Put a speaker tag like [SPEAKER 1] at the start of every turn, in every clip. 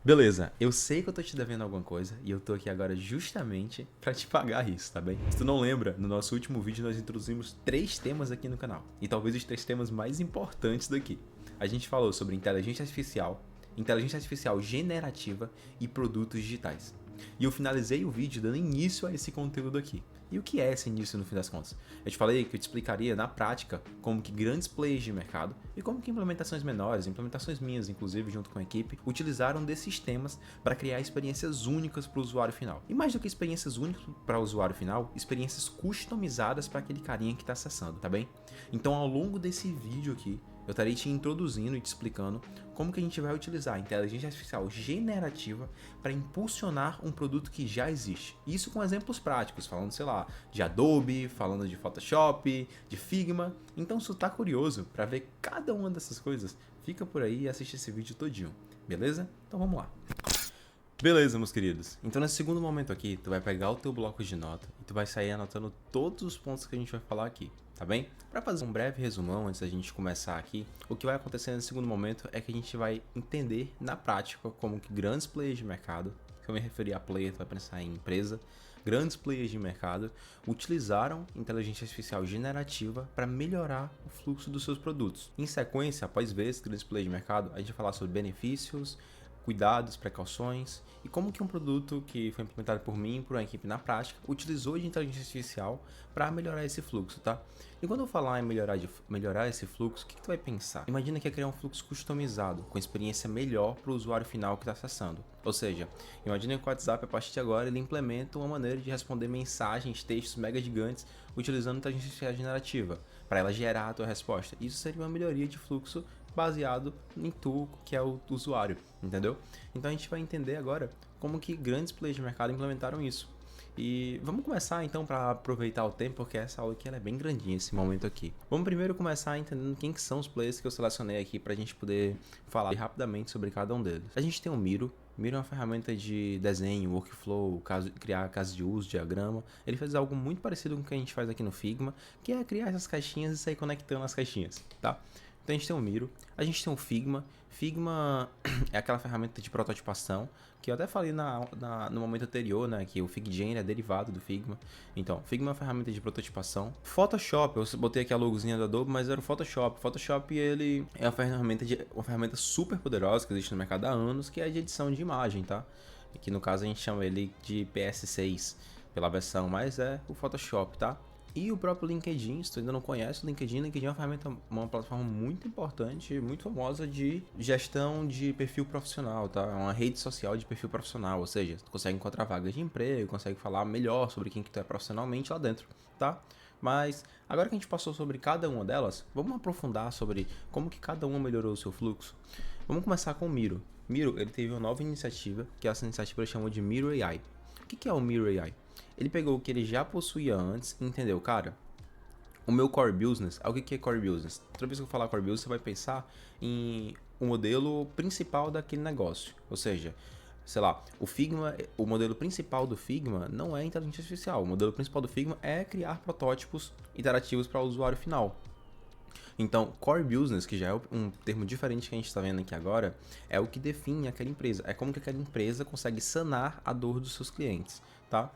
[SPEAKER 1] Beleza, eu sei que eu tô te devendo alguma coisa e eu tô aqui agora justamente pra te pagar isso, tá bem? Se tu não lembra, no nosso último vídeo nós introduzimos 3 temas aqui no canal. E talvez os 3 temas mais importantes daqui. A gente falou sobre inteligência artificial generativa e produtos digitais. E eu finalizei o vídeo dando início a esse conteúdo aqui. E o que é esse início no fim das contas? Eu te falei que eu te explicaria na prática como que grandes players de mercado e como que implementações menores, implementações minhas inclusive junto com a equipe, utilizaram desses temas para criar experiências únicas para o usuário final. E mais do que experiências únicas para o usuário final, experiências customizadas para aquele carinha que está acessando, tá bem? Então ao longo desse vídeo aqui, eu estarei te introduzindo e te explicando como que a gente vai utilizar a inteligência artificial generativa para impulsionar um produto que já existe. Isso com exemplos práticos, falando, sei lá, de Adobe, falando de Photoshop, de Figma. Então, se tu tá curioso para ver cada uma dessas coisas, fica por aí e assiste esse vídeo todinho, beleza? Então vamos lá. Beleza, meus queridos. Então nesse segundo momento aqui, tu vai pegar o teu bloco de nota e tu vai sair anotando todos os pontos que a gente vai falar aqui, tá bem? Para fazer um breve resumão antes da gente começar aqui, o que vai acontecer nesse segundo momento é que a gente vai entender na prática como que grandes players de mercado, se eu me referir a player, tu vai pensar em empresa, grandes players de mercado utilizaram inteligência artificial generativa para melhorar o fluxo dos seus produtos. Em sequência, após ver esses grandes players de mercado, a gente vai falar sobre benefícios, cuidados, precauções e como que um produto que foi implementado por mim e por uma equipe na prática utilizou de inteligência artificial para melhorar esse fluxo, tá? E quando eu falar em melhorar esse fluxo, o que tu vai pensar? Imagina que é criar um fluxo customizado, com experiência melhor para o usuário final que está acessando. Ou seja, imagina que o WhatsApp, a partir de agora, ele implementa uma maneira de responder mensagens, textos mega gigantes, utilizando inteligência artificial generativa, para ela gerar a tua resposta. Isso seria uma melhoria de fluxo baseado em tu, que é o usuário, entendeu? Então a gente vai entender agora como que grandes players de mercado implementaram isso. E vamos começar então para aproveitar o tempo, porque essa aula aqui ela é bem grandinha, esse momento aqui. Vamos primeiro começar entendendo quem que são os players que eu selecionei aqui para a gente poder falar rapidamente sobre cada um deles. A gente tem o Miro. Miro é uma ferramenta de desenho, workflow, criar casos de uso, diagrama. Ele faz algo muito parecido com o que a gente faz aqui no Figma, que é criar essas caixinhas e sair conectando as caixinhas, tá? Então a gente tem o Miro, a gente tem o Figma. Figma é aquela ferramenta de prototipação que eu até falei no momento anterior, né? Que o FigJam é derivado do Figma. Então, Figma é uma ferramenta de prototipação. Photoshop, eu botei aqui a logozinha da Adobe, mas era o Photoshop. Photoshop, ele é uma ferramenta super poderosa que existe no mercado há anos, que é de edição de imagem, tá? E que no caso a gente chama ele de PS6 pela versão, mas é o Photoshop, tá? E o próprio LinkedIn, se tu ainda não conhece o LinkedIn é uma ferramenta, uma plataforma muito importante, muito famosa de gestão de perfil profissional, tá? É uma rede social de perfil profissional, ou seja, tu consegue encontrar vagas de emprego, consegue falar melhor sobre quem que tu é profissionalmente lá dentro, tá? Mas agora que a gente passou sobre cada uma delas, vamos aprofundar sobre como que cada uma melhorou o seu fluxo. Vamos começar com o Miro. Miro, ele teve uma nova iniciativa, que essa iniciativa ele chamou de Miro AI. O que é o Miro AI? Ele pegou o que ele já possuía antes e entendeu, cara, o meu core business, o que é core business? Toda vez que eu falar core business, você vai pensar em o modelo principal daquele negócio. Ou seja, sei lá, o Figma, o modelo principal do Figma não é inteligência artificial. O modelo principal do Figma é criar protótipos interativos para o usuário final. Então, core business, que já é um termo diferente que a gente está vendo aqui agora, é o que define aquela empresa. É como que aquela empresa consegue sanar a dor dos seus clientes, tá?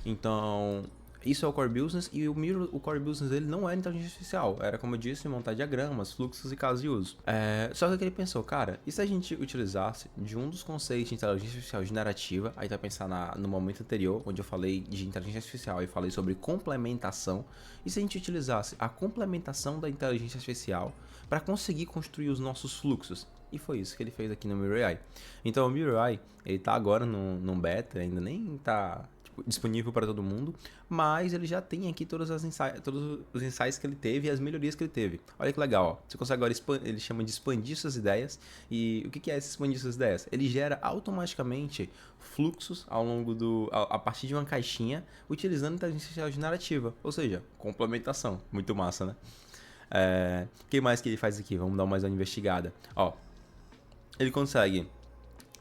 [SPEAKER 1] Então, isso é o core business e o Miro, o core business dele não era inteligência artificial. Era, como eu disse, montar diagramas, fluxos e casos de uso. Só que ele pensou, cara, e se a gente utilizasse de um dos conceitos de inteligência artificial generativa, aí tá pensar no momento anterior, onde eu falei de inteligência artificial e falei sobre complementação, e se a gente utilizasse a complementação da inteligência artificial para conseguir construir os nossos fluxos? E foi isso que ele fez aqui no Miro AI. Então o Miro AI, ele tá agora num beta, ainda nem tá disponível para todo mundo, mas ele já tem aqui todos os insights que ele teve e as melhorias que ele teve. Olha que legal, ó. Você consegue agora ele chama de expandir suas ideias. E o que é esse expandir suas ideias? Ele gera automaticamente fluxos ao longo a partir de uma caixinha utilizando inteligência artificial generativa, ou seja, complementação. Muito massa, né? O que mais que ele faz aqui? Vamos dar mais uma investigada. Ó, ele consegue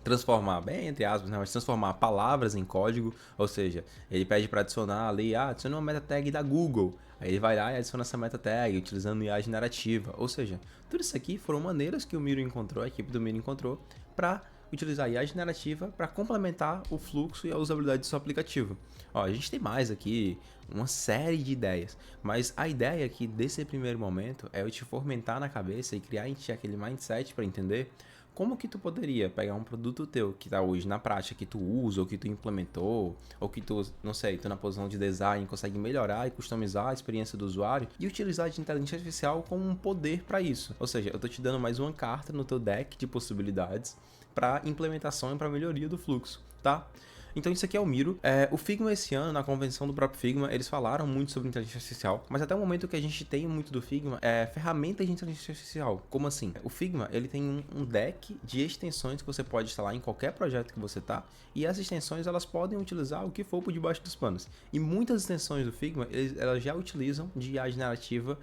[SPEAKER 1] transformar, bem entre aspas, né, mas transformar palavras em código, ou seja, ele pede para adicionar ali, adiciona uma meta tag da Google, aí ele vai lá e adiciona essa meta tag utilizando IA generativa, ou seja, tudo isso aqui foram maneiras que o Miro encontrou, a equipe do Miro encontrou para utilizar a IA generativa para complementar o fluxo e a usabilidade do seu aplicativo. Ó, a gente tem mais aqui uma série de ideias, mas a ideia aqui desse primeiro momento é eu te fomentar na cabeça e criar em ti aquele mindset para entender como que tu poderia pegar um produto teu que tá hoje na prática, que tu usa, ou que tu implementou, ou que tu, não sei, tu na posição de design consegue melhorar e customizar a experiência do usuário e utilizar de inteligência artificial como um poder para isso. Ou seja, eu tô te dando mais uma carta no teu deck de possibilidades para implementação e para melhoria do fluxo, tá? Então isso aqui é o Miro. O Figma esse ano, na convenção do próprio Figma, eles falaram muito sobre inteligência artificial, mas até o momento que a gente tem muito do Figma é ferramentas de inteligência artificial. Como assim? O Figma, ele tem um deck de extensões que você pode instalar em qualquer projeto que você tá, e essas extensões elas podem utilizar o que for por debaixo dos panos. E muitas extensões do Figma, elas já utilizam de IA generativa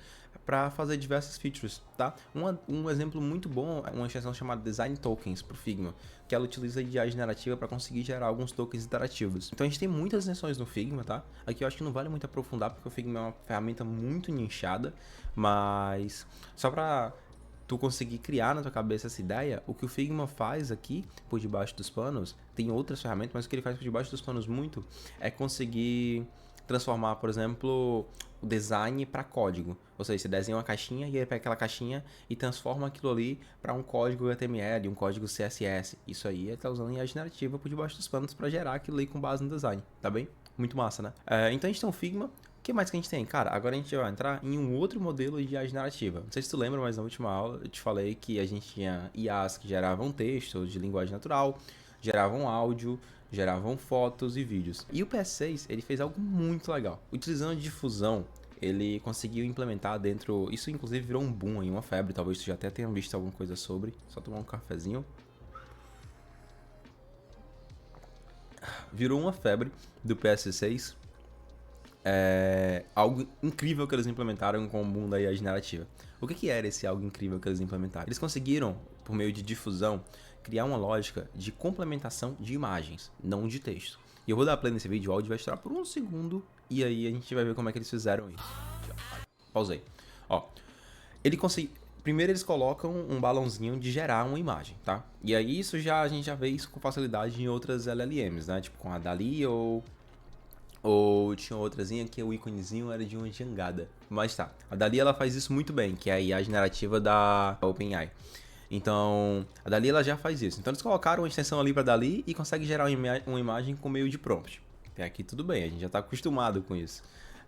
[SPEAKER 1] para fazer diversas features, tá? Um exemplo muito bom é uma extensão chamada Design Tokens para o Figma, que ela utiliza de IA generativa para conseguir gerar alguns tokens interativos. Então a gente tem muitas extensões no Figma, tá? Aqui eu acho que não vale muito aprofundar porque o Figma é uma ferramenta muito nichada, mas só para tu conseguir criar na tua cabeça essa ideia, o que o Figma faz aqui por debaixo dos panos, tem outras ferramentas, mas o que ele faz por debaixo dos panos muito é conseguir transformar, por exemplo, o design para código. Ou seja, você desenha uma caixinha e aí pega aquela caixinha e transforma aquilo ali para um código HTML, um código CSS. Isso aí está usando IA generativa por debaixo dos panos para gerar aquilo ali com base no design, tá bem? Muito massa, né? Então a gente tem um Figma. O que mais que a gente tem? Cara, agora a gente vai entrar em um outro modelo de IA generativa. Não sei se tu lembra, mas na última aula eu te falei que a gente tinha IAs que geravam texto de linguagem natural, geravam áudio, geravam fotos e vídeos. E o PS6, ele fez algo muito legal. Utilizando difusão, ele conseguiu implementar dentro... Isso inclusive virou um boom aí, uma febre. Talvez tu já até tenha visto alguma coisa sobre. Só tomar um cafezinho. Virou uma febre do PS6. Algo incrível que eles implementaram com o boom da IA generativa. O que era esse algo incrível que eles implementaram? Eles conseguiram, por meio de difusão, criar uma lógica de complementação de imagens, não de texto. E eu vou dar play nesse vídeo, o áudio vai estourar por um segundo, e aí a gente vai ver como é que eles fizeram isso. Pausei. Ó, primeiro eles colocam um balãozinho de gerar uma imagem, tá? E aí a gente já vê isso com facilidade em outras LLMs, né? Tipo com a DALL-E ou tinha outrazinha que o íconezinho era de uma jangada. Mas tá, a DALL-E ela faz isso muito bem, que é a IA generativa da OpenAI. Então, a DALL-E ela já faz isso. Então eles colocaram uma extensão ali para DALL-E e consegue gerar uma imagem com meio de prompt. Até aqui tudo bem, a gente já tá acostumado com isso.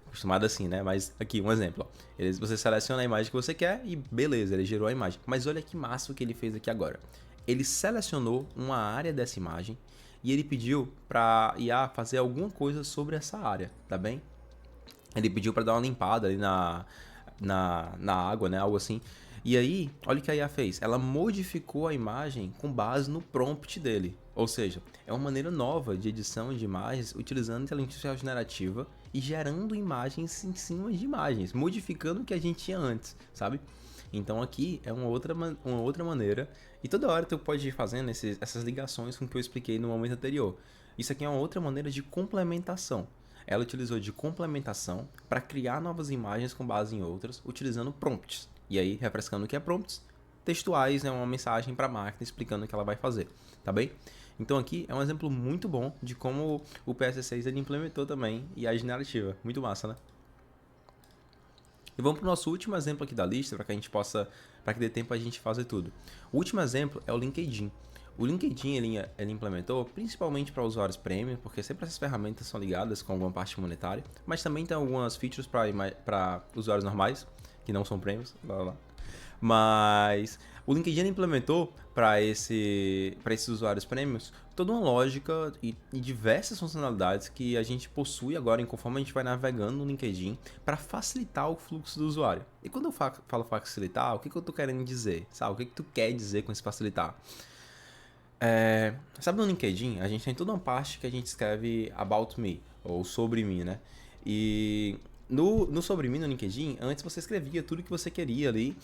[SPEAKER 1] Acostumado assim, né? Mas aqui, um exemplo. Ó. Você seleciona a imagem que você quer e beleza, ele gerou a imagem. Mas olha que massa o que ele fez aqui agora. Ele selecionou uma área dessa imagem e ele pediu para IA fazer alguma coisa sobre essa área, tá bem? Ele pediu para dar uma limpada ali na água, né? Algo assim. E aí, olha o que a IA fez. Ela modificou a imagem com base no prompt dele. Ou seja, é uma maneira nova de edição de imagens utilizando inteligência generativa e gerando imagens em cima de imagens, modificando o que a gente tinha antes, sabe? Então aqui é uma outra maneira, e toda hora tu pode ir fazendo essas ligações com o que eu expliquei no momento anterior. Isso aqui é uma outra maneira de complementação. Ela utilizou de complementação para criar novas imagens com base em outras, utilizando prompts. E aí, refrescando o que é prompts, textuais, né, uma mensagem para a máquina explicando o que ela vai fazer, tá bem? Então aqui é um exemplo muito bom de como o PS6 ele implementou também IA generativa. Muito massa, né? E vamos para o nosso último exemplo aqui da lista, para que dê tempo a gente fazer tudo. O último exemplo é o LinkedIn. O LinkedIn ele implementou principalmente para usuários premium, porque sempre essas ferramentas são ligadas com alguma parte monetária, mas também tem algumas features para usuários normais, que não são premiums, mas o LinkedIn implementou para esses usuários premiums toda uma lógica e diversas funcionalidades que a gente possui agora conforme a gente vai navegando no LinkedIn para facilitar o fluxo do usuário. E quando eu falo facilitar, o que eu estou querendo dizer? Sabe? O que tu quer dizer com esse facilitar? Sabe, no LinkedIn a gente tem toda uma parte que a gente escreve about me, ou sobre mim, né? E no sobre mim no LinkedIn, antes você escrevia tudo que você queria ali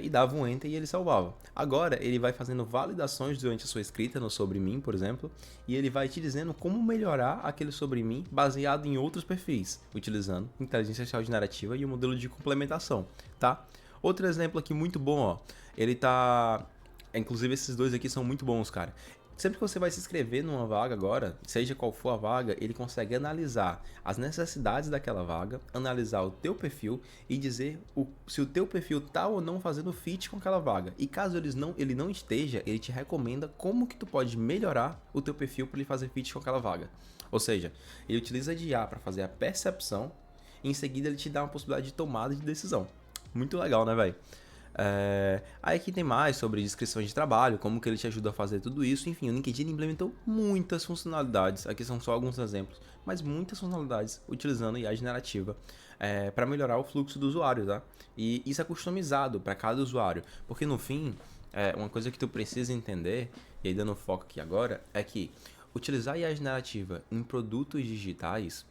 [SPEAKER 1] e dava um enter e ele salvava. Agora ele vai fazendo validações durante a sua escrita no sobre mim, por exemplo, e ele vai te dizendo como melhorar aquele sobre mim baseado em outros perfis, utilizando inteligência artificial generativa e o modelo de complementação, tá? Outro exemplo aqui muito bom, ó, ele tá Inclusive, esses dois aqui são muito bons, cara. Sempre que você vai se inscrever numa vaga agora, seja qual for a vaga, ele consegue analisar as necessidades daquela vaga, analisar o teu perfil e dizer se o teu perfil tá ou não fazendo fit com aquela vaga. E caso ele não esteja, ele te recomenda como que tu pode melhorar o teu perfil para ele fazer fit com aquela vaga. Ou seja, ele utiliza de IA para fazer a percepção e em seguida ele te dá uma possibilidade de tomada de decisão. Muito legal, né, velho? Aí aqui tem mais sobre descrições de trabalho, como que ele te ajuda a fazer tudo isso. Enfim, o LinkedIn implementou muitas funcionalidades, aqui são só alguns exemplos, mas muitas funcionalidades utilizando IA generativa para melhorar o fluxo do usuário, tá? E isso é customizado para cada usuário, porque no fim, uma coisa que tu precisa entender, e aí dando foco aqui agora, é que utilizar IA generativa em produtos digitais,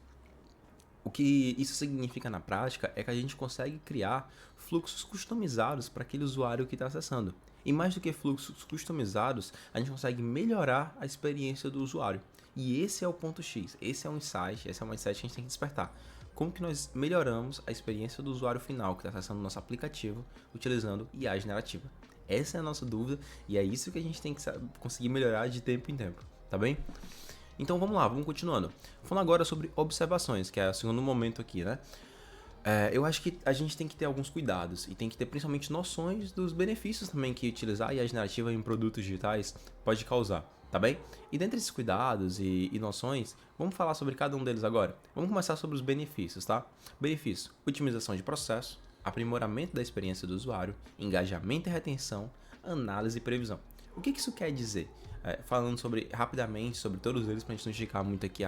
[SPEAKER 1] o que isso significa na prática é que a gente consegue criar fluxos customizados para aquele usuário que está acessando. E mais do que fluxos customizados, a gente consegue melhorar a experiência do usuário. E esse é o ponto X, esse é um insight que a gente tem que despertar. Como que nós melhoramos a experiência do usuário final que está acessando o nosso aplicativo utilizando IA generativa? Essa é a nossa dúvida e é isso que a gente tem que conseguir melhorar de tempo em tempo, tá bem? Então vamos lá, vamos continuando. Falando agora sobre observações, que é o segundo momento aqui, né? Eu acho que a gente tem que ter alguns cuidados e tem que ter principalmente noções dos benefícios também que utilizar a IA generativa em produtos digitais pode causar, tá bem? E dentre esses cuidados e noções, vamos falar sobre cada um deles agora. Vamos começar sobre os benefícios, tá? Benefício: otimização de processo, aprimoramento da experiência do usuário, engajamento e retenção, análise e previsão. O que isso quer dizer? Falando rapidamente sobre todos eles, para a gente não esticar muito aqui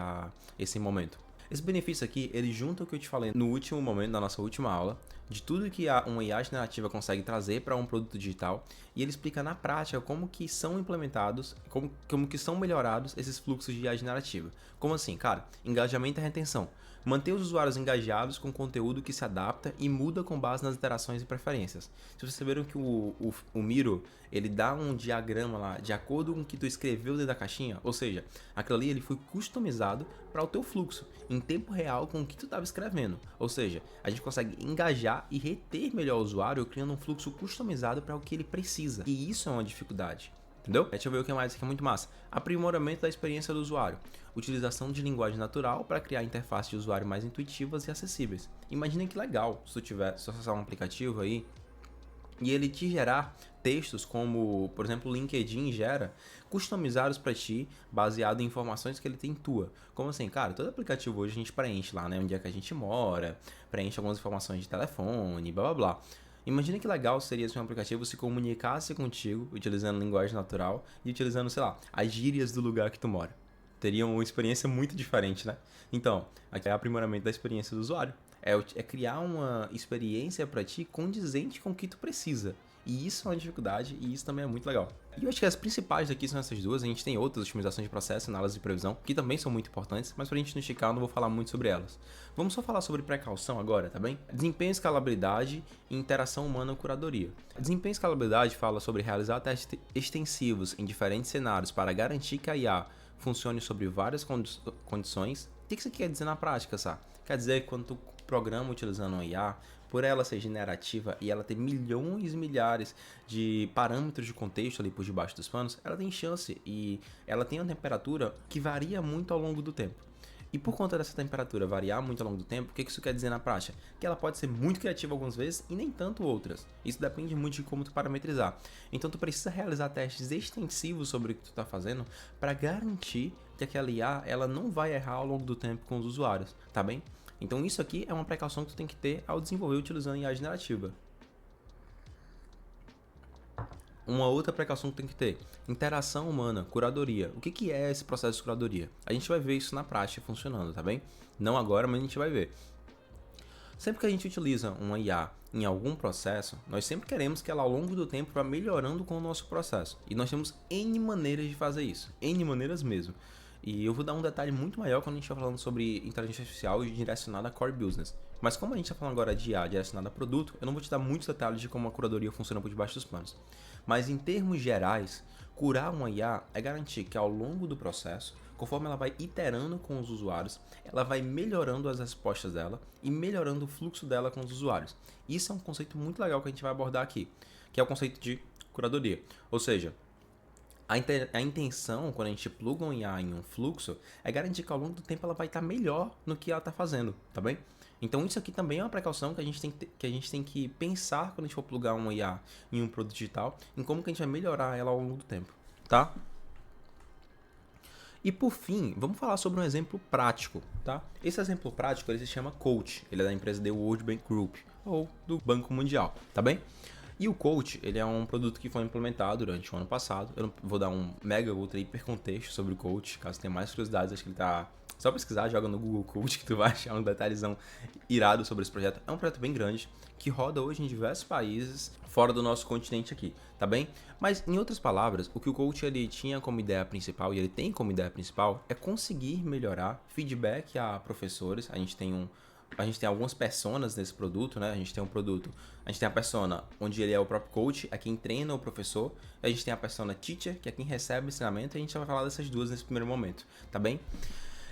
[SPEAKER 1] esse momento. Esse benefício aqui, ele junta o que eu te falei no último momento, da nossa última aula, de tudo que uma IA generativa consegue trazer para um produto digital, e ele explica na prática como que são implementados, como que são melhorados esses fluxos de IA generativa. Como assim, cara? Engajamento e retenção. Manter os usuários engajados com conteúdo que se adapta e muda com base nas interações e preferências. Vocês perceberam que o Miro, ele dá um diagrama lá de acordo com o que tu escreveu dentro da caixinha? Ou seja, aquilo ali ele foi customizado para o teu fluxo, em tempo real com o que tu estava escrevendo. Ou seja, a gente consegue engajar e reter melhor o usuário criando um fluxo customizado para o que ele precisa. E isso é uma dificuldade. Entendeu? Deixa eu ver o que mais, aqui é muito massa. Aprimoramento da experiência do usuário. Utilização de linguagem natural para criar interfaces de usuário mais intuitivas e acessíveis. Imagina que legal se tu acessar um aplicativo aí e ele te gerar textos como, por exemplo, o LinkedIn gera, customizados para ti, baseado em informações que ele tem tua. Como assim, cara, todo aplicativo hoje a gente preenche lá, né, onde é que a gente mora, preenche algumas informações de telefone, blá blá blá. Imagina que legal seria se um aplicativo se comunicasse contigo utilizando linguagem natural e utilizando, sei lá, as gírias do lugar que tu mora. Teria uma experiência muito diferente, né? Então, aqui é o aprimoramento da experiência do usuário. É criar uma experiência para ti condizente com o que tu precisa. E isso é uma dificuldade e isso também é muito legal. E eu acho que as principais daqui são essas duas. A gente tem outras, otimizações de processo, análise de previsão, que também são muito importantes, mas pra gente não esticar, eu não vou falar muito sobre elas. Vamos só falar sobre precaução agora, tá bem? Desempenho, escalabilidade e interação humana com curadoria. Desempenho e escalabilidade fala sobre realizar testes extensivos em diferentes cenários para garantir que a IA funcione sobre várias condições. O que isso aqui quer dizer na prática, sabe? Quer dizer que quando tu programa utilizando uma IA, por ela ser generativa e ela ter milhões e milhares de parâmetros de contexto ali por debaixo dos panos, ela tem chance e ela tem uma temperatura que varia muito ao longo do tempo. E por conta dessa temperatura variar muito ao longo do tempo, o que isso quer dizer na prática? Que ela pode ser muito criativa algumas vezes e nem tanto outras. Isso depende muito de como tu parametrizar. Então tu precisa realizar testes extensivos sobre o que tu está fazendo para garantir que aquela IA ela não vai errar ao longo do tempo com os usuários, tá bem? Então isso aqui é uma precaução que tu tem que ter ao desenvolver utilizando IA generativa. Uma outra precaução que tem que ter: interação humana, curadoria. O que é esse processo de curadoria? A gente vai ver isso na prática funcionando, tá bem? Não agora, mas a gente vai ver. Sempre que a gente utiliza uma IA em algum processo, nós sempre queremos que ela ao longo do tempo vá melhorando com o nosso processo. E nós temos N maneiras de fazer isso, N maneiras mesmo. E eu vou dar um detalhe muito maior quando a gente está falando sobre inteligência artificial direcionada a core business. Mas como a gente está falando agora de IA direcionada a produto, eu não vou te dar muitos detalhes de como a curadoria funciona por debaixo dos panos. Mas em termos gerais, curar uma IA é garantir que ao longo do processo, conforme ela vai iterando com os usuários, ela vai melhorando as respostas dela e melhorando o fluxo dela com os usuários. Isso é um conceito muito legal que a gente vai abordar aqui, que é o conceito de curadoria. Ou seja, a intenção, quando a gente pluga um IA em um fluxo, é garantir que ao longo do tempo ela vai estar melhor no que ela está fazendo, tá bem? Então isso aqui também é uma precaução que a gente tem que pensar quando a gente for plugar uma IA em um produto digital, em como que a gente vai melhorar ela ao longo do tempo, tá? E por fim, vamos falar sobre um exemplo prático, tá? Esse exemplo prático ele se chama Coach, ele é da empresa The World Bank Group, ou do Banco Mundial, tá bem? E o Coach, ele é um produto que foi implementado durante o ano passado. Eu não vou dar um mega, ultra, hiper contexto sobre o Coach, caso tenha mais curiosidades, acho que ele tá... Só pesquisar, joga no Google Coach que tu vai achar um detalhezão irado sobre esse projeto. É um projeto bem grande, que roda hoje em diversos países fora do nosso continente aqui, tá bem? Mas, em outras palavras, o que o Coach ele tinha como ideia principal, e ele tem como ideia principal, é conseguir melhorar feedback a professores. A gente tem algumas personas nesse produto, né? A gente tem a persona onde ele é o próprio coach, é quem treina o professor. A gente tem a persona teacher, que é quem recebe o ensinamento, e a gente vai falar dessas duas nesse primeiro momento, tá bem?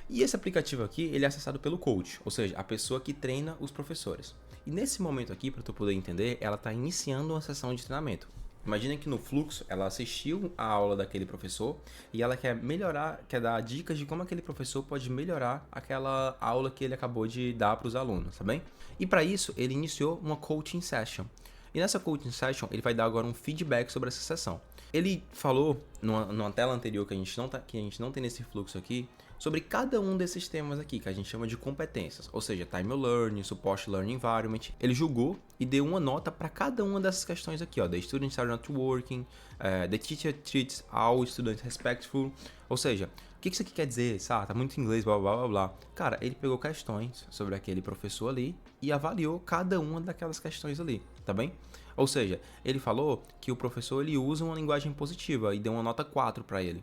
[SPEAKER 1] E esse aplicativo aqui, ele é acessado pelo coach, ou seja, a pessoa que treina os professores. E nesse momento aqui, para tu poder entender, ela está iniciando uma sessão de treinamento. Imagina que no fluxo ela assistiu a aula daquele professor e ela quer melhorar, quer dar dicas de como aquele professor pode melhorar aquela aula que ele acabou de dar para os alunos, tá bem? E para isso ele iniciou uma coaching session. E nessa coaching session ele vai dar agora um feedback sobre essa sessão. Ele falou numa tela anterior que a gente não tem nesse fluxo aqui, sobre cada um desses temas aqui, que a gente chama de competências, ou seja, Time Learning, Support Learning Environment. Ele julgou e deu uma nota para cada uma dessas questões aqui, ó, The Students are not working, The Teacher treats all students respectful, ou seja, o que isso aqui quer dizer? Tá muito em inglês, blá blá blá blá. Cara, ele pegou questões sobre aquele professor ali e avaliou cada uma daquelas questões ali, tá bem? Ou seja, ele falou que o professor ele usa uma linguagem positiva e deu uma nota 4 para ele.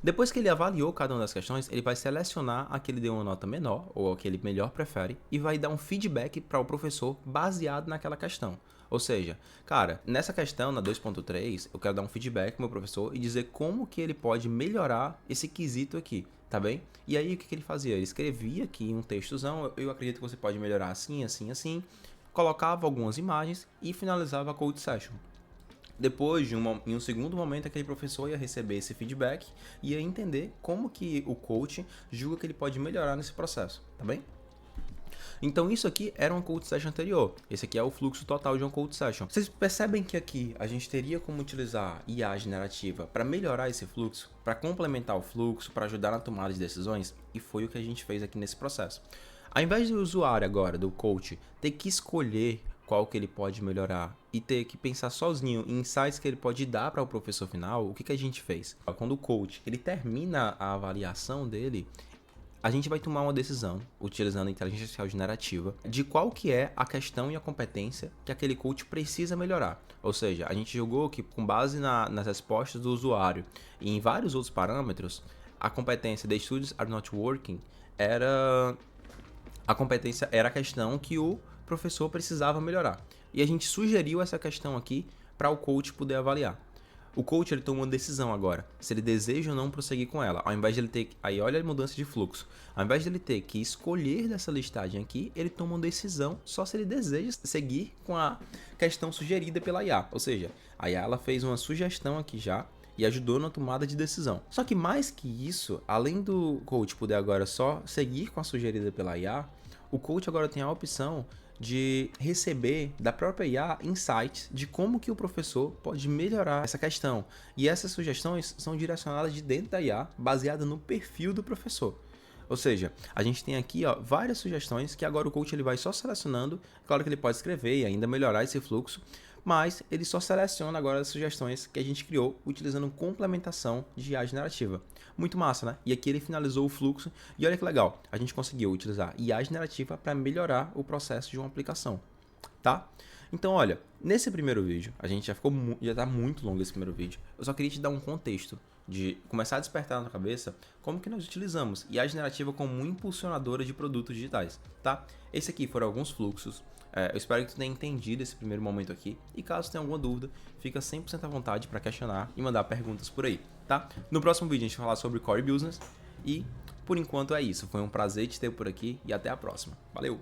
[SPEAKER 1] Depois que ele avaliou cada uma das questões, ele vai selecionar a que ele deu uma nota menor, ou a que ele melhor prefere, e vai dar um feedback para o professor baseado naquela questão. Ou seja, cara, nessa questão, na 2.3, eu quero dar um feedback pro meu professor e dizer como que ele pode melhorar esse quesito aqui, tá bem? E aí, o que ele fazia? Ele escrevia aqui um textozão, eu acredito que você pode melhorar assim, assim, assim, colocava algumas imagens e finalizava a code session. Depois, em um segundo momento, aquele professor ia receber esse feedback e ia entender como que o coach julga que ele pode melhorar nesse processo, tá bem? Então isso aqui era uma code session anterior, esse aqui é o fluxo total de uma code session. Vocês percebem que aqui a gente teria como utilizar IA generativa para melhorar esse fluxo, para complementar o fluxo, para ajudar na tomada de decisões? E foi o que a gente fez aqui nesse processo. Ao invés do usuário agora, do coach, ter que escolher qual que ele pode melhorar e ter que pensar sozinho em insights que ele pode dar para o professor final, o que a gente fez? Quando o coach ele termina a avaliação dele, a gente vai tomar uma decisão, utilizando a inteligência artificial generativa, de qual que é a questão e a competência que aquele coach precisa melhorar. Ou seja, a gente julgou que com base nas respostas do usuário e em vários outros parâmetros, a competência The Students are not working era a questão que o professor precisava melhorar. E a gente sugeriu essa questão aqui para o coach poder avaliar. O coach ele toma uma decisão agora, se ele deseja ou não prosseguir com ela. Ao invés de ele ter... Aí olha a mudança de fluxo. Ao invés de ele ter que escolher dessa listagem aqui, ele toma uma decisão só se ele deseja seguir com a questão sugerida pela IA. Ou seja, a IA ela fez uma sugestão aqui já e ajudou na tomada de decisão. Só que mais que isso, além do coach poder agora só seguir com a sugerida pela IA, o coach agora tem a opção de receber da própria IA insights de como que o professor pode melhorar essa questão. E essas sugestões são direcionadas de dentro da IA, baseada no perfil do professor. Ou seja, a gente tem aqui várias sugestões que agora o coach ele vai só selecionando. Claro que ele pode escrever e ainda melhorar esse fluxo, mas ele só seleciona agora as sugestões que a gente criou utilizando complementação de IA generativa. Muito massa, né? E aqui ele finalizou o fluxo e olha que legal, a gente conseguiu utilizar IA generativa para melhorar o processo de uma aplicação, tá? Então, olha, nesse primeiro vídeo, a gente já tá muito longo esse primeiro vídeo, eu só queria te dar um contexto de começar a despertar na cabeça como que nós utilizamos IA generativa como impulsionadora de produtos digitais, tá? Esse aqui foram alguns fluxos. Eu espero que tu tenha entendido esse primeiro momento aqui e caso tenha alguma dúvida, fica 100% à vontade para questionar e mandar perguntas por aí, tá? No próximo vídeo a gente vai falar sobre Core Business e por enquanto é isso. Foi um prazer te ter por aqui e até a próxima. Valeu!